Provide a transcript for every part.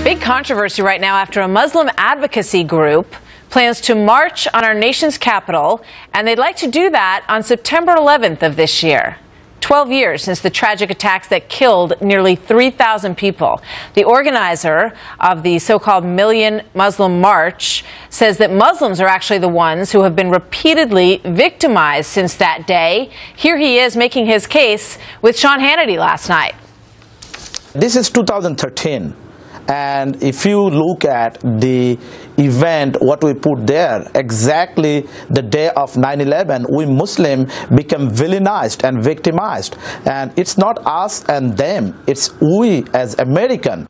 Big controversy right now after a Muslim advocacy group plans to march on our nation's capital, and they'd like to do that on September 11th of this year. 12 years since the tragic attacks that killed nearly 3,000 people. The organizer of the so-called Million Muslim March says that Muslims are actually the ones who have been repeatedly victimized since that day. Here he is making his case with Sean Hannity last night. This is 2013. And if you look at the event, what we put there, exactly the day of 9/11, we Muslims become villainized and victimized. And it's not us and them, it's we as Americans.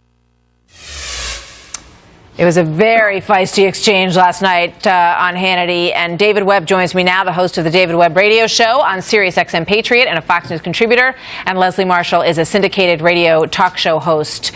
It was a very feisty exchange last night on Hannity, and David Webb joins me now, the host of the David Webb radio show on Sirius XM Patriot and a Fox News contributor, and Leslie Marshall is a syndicated radio talk show host.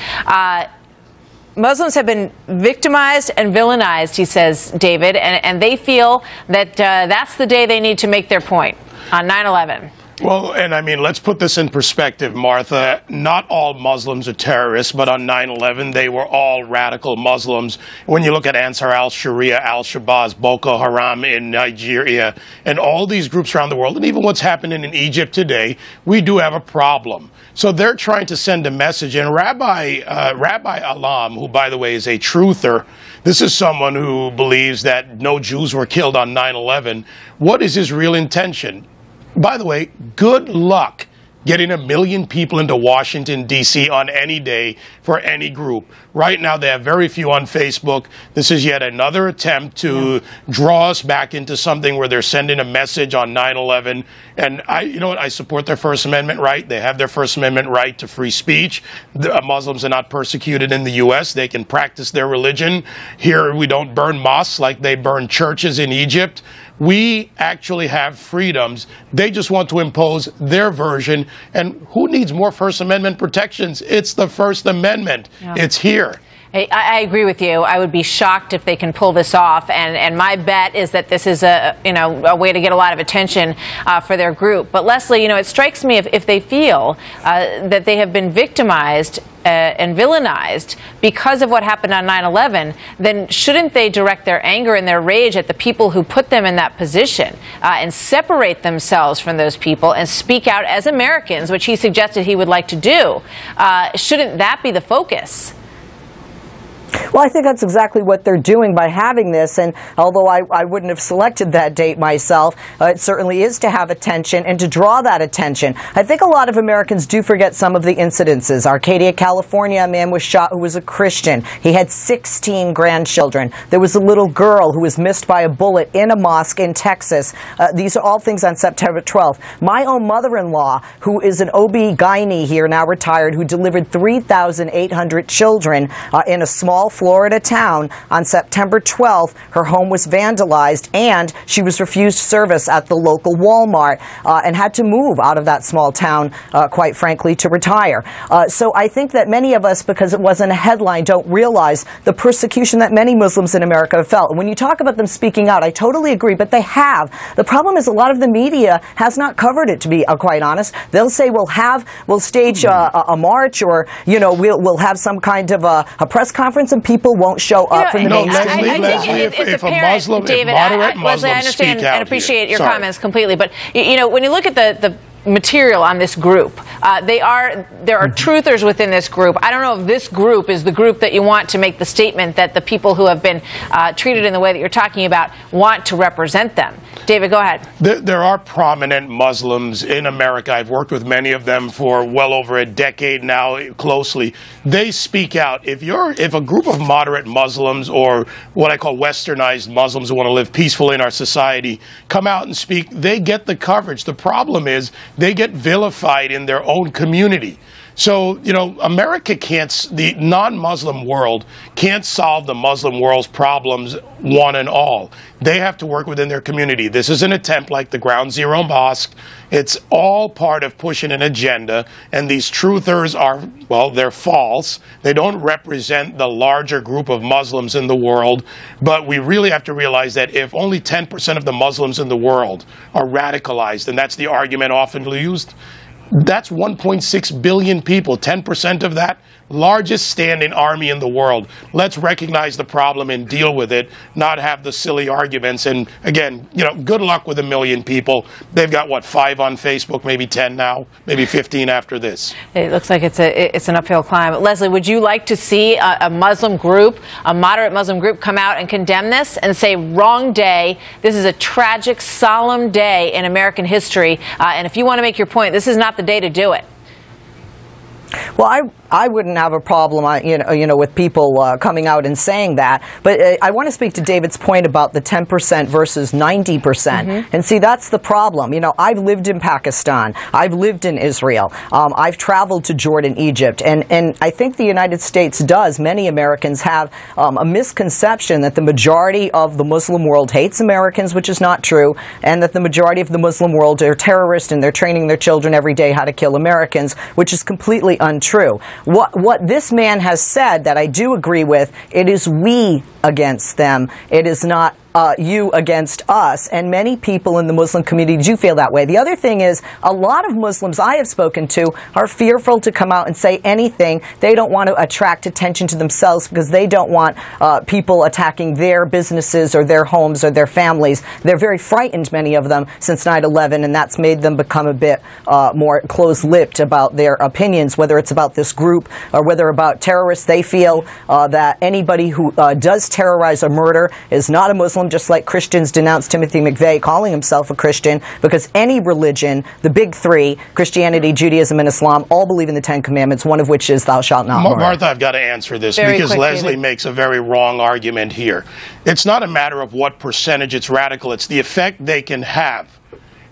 Muslims have been victimized and villainized, he says, David, and they feel that that's the day they need to make their point on 9/11. Well, and I mean, let's put this in perspective, Martha. Not all Muslims are terrorists, but on 9/11, they were all radical Muslims. When you look at Ansar al-Sharia, al-Shabaab, Boko Haram in Nigeria, and all these groups around the world, and even what's happening in Egypt today, we do have a problem. So they're trying to send a message. And Rabbi Alam, who, by the way, is a truther, this is someone who believes that no Jews were killed on 9/11. What is his real intention? By the way, good luck getting 1 million people into Washington, D.C. on any day for any group. Right now, they have very few on Facebook. This is yet another attempt to draw us back into something where they're sending a message on 9/11. And you know what? I support their First Amendment right. They have their First Amendment right to free speech. The Muslims are not persecuted in the U.S. They can practice their religion. Here, we don't burn mosques like they burn churches in Egypt. We actually have freedoms. They just want to impose their version. And who needs more First Amendment protections? It's the First Amendment. Yeah. It's here. Hey, I agree with you. I would be shocked if they can pull this off. And my bet is that this is a way to get a lot of attention for their group. But Leslie, it strikes me if they feel that they have been victimized and villainized because of what happened on 9/11, then shouldn't they direct their anger and their rage at the people who put them in that position and separate themselves from those people and speak out as Americans, which he suggested he would like to do? Shouldn't that be the focus? Well, I think that's exactly what they're doing by having this, and although I wouldn't have selected that date myself, it certainly is to have attention and to draw that attention. I think a lot of Americans do forget some of the incidences. Arcadia, California, a man was shot who was a Christian. He had 16 grandchildren. There was a little girl who was missed by a bullet in a mosque in Texas. These are all things on September 12th. My own mother-in-law, who is an OB-GYN here, now retired, who delivered 3,800 children in a small Florida town on September 12th. Her home was vandalized and she was refused service at the local Walmart and had to move out of that small town, quite frankly, to retire. So I think that many of us, because it wasn't a headline, don't realize the persecution that many Muslims in America have felt. And when you talk about them speaking out, I totally agree, but they have. The problem is a lot of the media has not covered it, to be quite honest. They'll say we'll stage a march, or we'll have some kind of a press conference, and people won't show up for the mainstream media. If a Muslim, David, moderate Muslims Leslie, I understand speak out and appreciate here. your comments completely, but when you look at the material on this group, there are truthers within this group. I don't know if this group is the group that you want to make the statement that the people who have been treated in the way that you're talking about want to represent them. David, go ahead. There are prominent Muslims in America. I've worked with many of them for well over a decade now, closely. They speak out. If a group of moderate Muslims, or what I call westernized Muslims who want to live peacefully in our society, come out and speak, they get the coverage. The problem is they get vilified in their own community. So, America the non-Muslim world can't solve the Muslim world's problems one and all. They have to work within their community. This is an attempt like the Ground Zero Mosque. It's all part of pushing an agenda, and these truthers they're false. They don't represent the larger group of Muslims in the world, but we really have to realize that if only 10% of the Muslims in the world are radicalized, and that's the argument often used, that's 1.6 billion people. 10% of that, largest standing army in the world. Let's recognize the problem and deal with it, not have the silly arguments. And again, you know, good luck with 1 million people. They've got, what, 5 on Facebook, maybe 10 now, maybe 15 after this. It looks like it's an uphill climb. Leslie, would you like to see a Muslim group, a moderate Muslim group, come out and condemn this and say, wrong day, this is a tragic, solemn day in American history, and if you want to make your point, this is not the day to do it? Well, I wouldn't have a problem, with people coming out and saying that. But I want to speak to David's point about the 10% versus 90%. And see, that's the problem. You know, I've lived in Pakistan. I've lived in Israel. I've traveled to Jordan, Egypt. And I think the United States does. Many Americans have a misconception that the majority of the Muslim world hates Americans, which is not true, and that the majority of the Muslim world are terrorists and they're training their children every day how to kill Americans, which is completely untrue. What this man has said that I do agree with, it is we against them. It is not you against us, and many people in the Muslim community do feel that way. The other thing is, a lot of Muslims I have spoken to are fearful to come out and say anything. They don't want to attract attention to themselves because they don't want people attacking their businesses or their homes or their families. They're very frightened, many of them, since 9/11, and that's made them become a bit more close-lipped about their opinions, whether it's about this group or whether about terrorists. They feel that anybody who does terrorize or murder is not a Muslim, just like Christians denounced Timothy McVeigh calling himself a Christian, because any religion, the big three, Christianity, Judaism, and Islam, all believe in the 10 Commandments, one of which is thou shalt not murder. Martha, I've got to answer this Very because quick, Leslie David. makes a very wrong argument here. It's not a matter of what percentage it's radical, it's the effect they can have.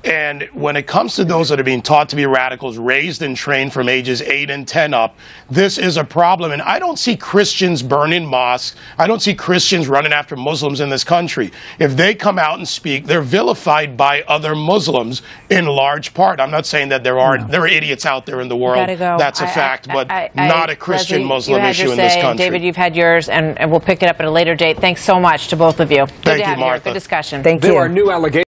And when it comes to those that are being taught to be radicals, raised and trained from ages 8 and 10 up, this is a problem. And I don't see Christians burning mosques. I don't see Christians running after Muslims in this country. If they come out and speak, they're vilified by other Muslims in large part. I'm not saying that there are idiots out there in the world. Go. That's a fact, but not a Christian Muslim issue in this country. David, you've had yours, and we'll pick it up at a later date. Thanks so much to both of you. Good to have you here. Martha. Good discussion. Thank you. There are new allegations.